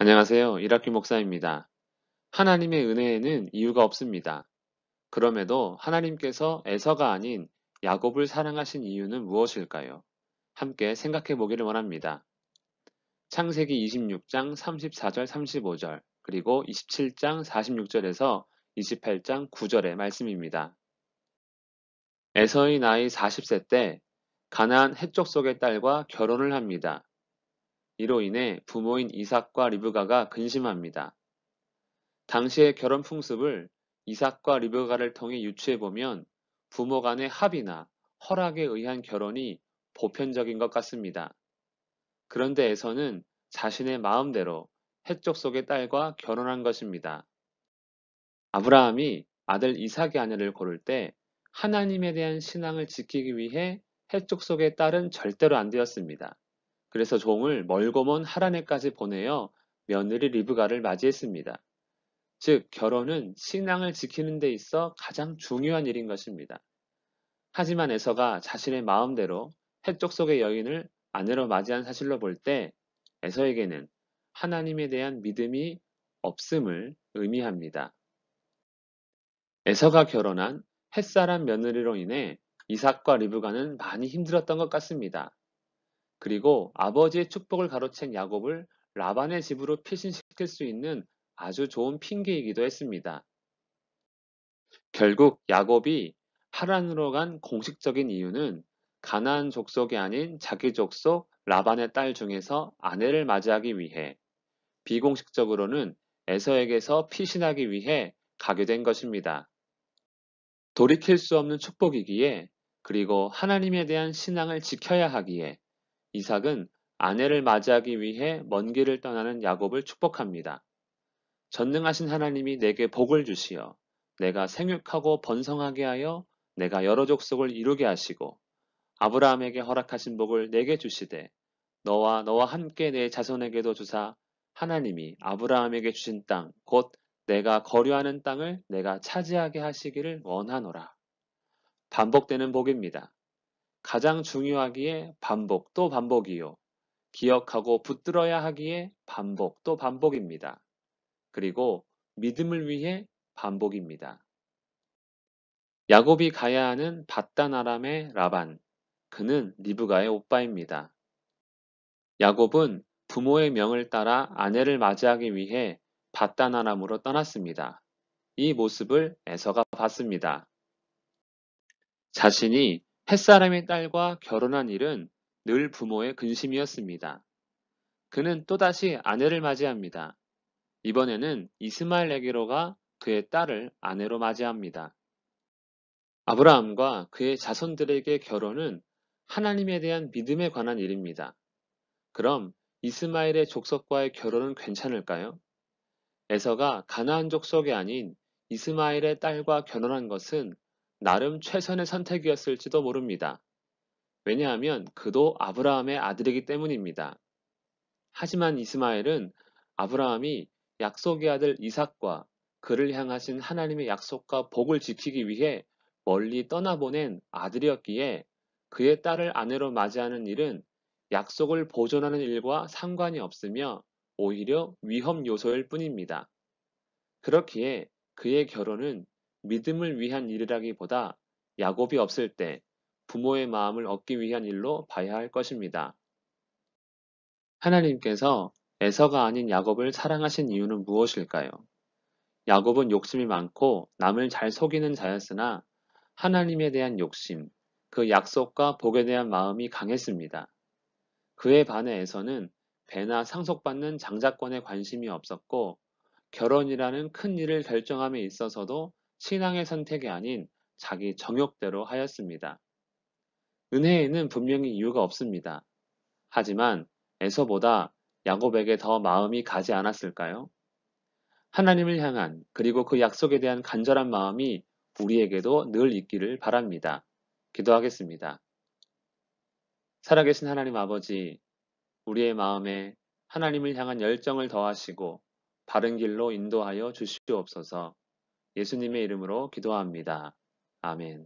안녕하세요. 이라큐 목사입니다. 하나님의 은혜에는 이유가 없습니다. 그럼에도 하나님께서 에서가 아닌 야곱을 사랑하신 이유는 무엇일까요? 함께 생각해 보기를 원합니다. 창세기 26장 34절 35절 그리고 27장 46절에서 28장 9절의 말씀입니다. 에서의 나이 40세 때 가나안 헷족 속의 딸과 결혼을 합니다. 이로 인해 부모인 이삭과 리브가가 근심합니다. 당시의 결혼 풍습을 이삭과 리브가를 통해 유추해보면 부모 간의 합의나 허락에 의한 결혼이 보편적인 것 같습니다. 그런데 에서는 자신의 마음대로 헷족 속의 딸과 결혼한 것입니다. 아브라함이 아들 이삭의 아내를 고를 때 하나님에 대한 신앙을 지키기 위해 헷족 속의 딸은 절대로 안 되었습니다. 그래서 종을 멀고 먼 하란에까지 보내어 며느리 리브가를 맞이했습니다. 즉, 결혼은 신앙을 지키는 데 있어 가장 중요한 일인 것입니다. 하지만 에서가 자신의 마음대로 헷족 속의 여인을 아내로 맞이한 사실로 볼 때 에서에게는 하나님에 대한 믿음이 없음을 의미합니다. 에서가 결혼한 햇사람 며느리로 인해 이삭과 리브가는 많이 힘들었던 것 같습니다. 그리고 아버지의 축복을 가로챈 야곱을 라반의 집으로 피신시킬 수 있는 아주 좋은 핑계이기도 했습니다. 결국 야곱이 하란으로 간 공식적인 이유는 가나안 족속이 아닌 자기 족속 라반의 딸 중에서 아내를 맞이하기 위해, 비공식적으로는 에서에게서 피신하기 위해 가게 된 것입니다. 돌이킬 수 없는 축복이기에, 그리고 하나님에 대한 신앙을 지켜야 하기에 이삭은 아내를 맞이하기 위해 먼 길을 떠나는 야곱을 축복합니다. 전능하신 하나님이 내게 복을 주시어 내가 생육하고 번성하게 하여 내가 여러 족속을 이루게 하시고 아브라함에게 허락하신 복을 내게 주시되 너와 함께 내 자손에게도 주사 하나님이 아브라함에게 주신 땅 곧 내가 거류하는 땅을 내가 차지하게 하시기를 원하노라. 반복되는 복입니다. 가장 중요하기에 반복 또 반복이요. 기억하고 붙들어야 하기에 반복 또 반복입니다. 그리고 믿음을 위해 반복입니다. 야곱이 가야 하는 밧단 아람의 라반, 그는 리브가의 오빠입니다. 야곱은 부모의 명을 따라 아내를 맞이하기 위해 밧단 아람으로 떠났습니다. 이 모습을 에서가 봤습니다. 자신이 햇사람의 딸과 결혼한 일은 늘 부모의 근심이었습니다. 그는 또다시 아내를 맞이합니다. 이번에는 이스마엘에게로가 그의 딸을 아내로 맞이합니다. 아브라함과 그의 자손들에게 결혼은 하나님에 대한 믿음에 관한 일입니다. 그럼 이스마엘의 족속과의 결혼은 괜찮을까요? 에서가 가나안 족속이 아닌 이스마엘의 딸과 결혼한 것은 나름 최선의 선택이었을지도 모릅니다. 왜냐하면 그도 아브라함의 아들이기 때문입니다. 하지만 이스마엘은 아브라함이 약속의 아들 이삭과 그를 향하신 하나님의 약속과 복을 지키기 위해 멀리 떠나보낸 아들이었기에 그의 딸을 아내로 맞이하는 일은 약속을 보존하는 일과 상관이 없으며 오히려 위험 요소일 뿐입니다. 그렇기에 그의 결혼은 믿음을 위한 일이라기보다 야곱이 없을 때 부모의 마음을 얻기 위한 일로 봐야 할 것입니다. 하나님께서 에서가 아닌 야곱을 사랑하신 이유는 무엇일까요? 야곱은 욕심이 많고 남을 잘 속이는 자였으나 하나님에 대한 욕심, 그 약속과 복에 대한 마음이 강했습니다. 그에 반해 에서는 배나 상속받는 장자권에 관심이 없었고 결혼이라는 큰 일을 결정함에 있어서도 신앙의 선택이 아닌 자기 정욕대로 하였습니다. 은혜에는 분명히 이유가 없습니다. 하지만 에서보다 야곱에게 더 마음이 가지 않았을까요? 하나님을 향한 그리고 그 약속에 대한 간절한 마음이 우리에게도 늘 있기를 바랍니다. 기도하겠습니다. 살아계신 하나님 아버지, 우리의 마음에 하나님을 향한 열정을 더하시고 바른 길로 인도하여 주시옵소서. 예수님의 이름으로 기도합니다. 아멘.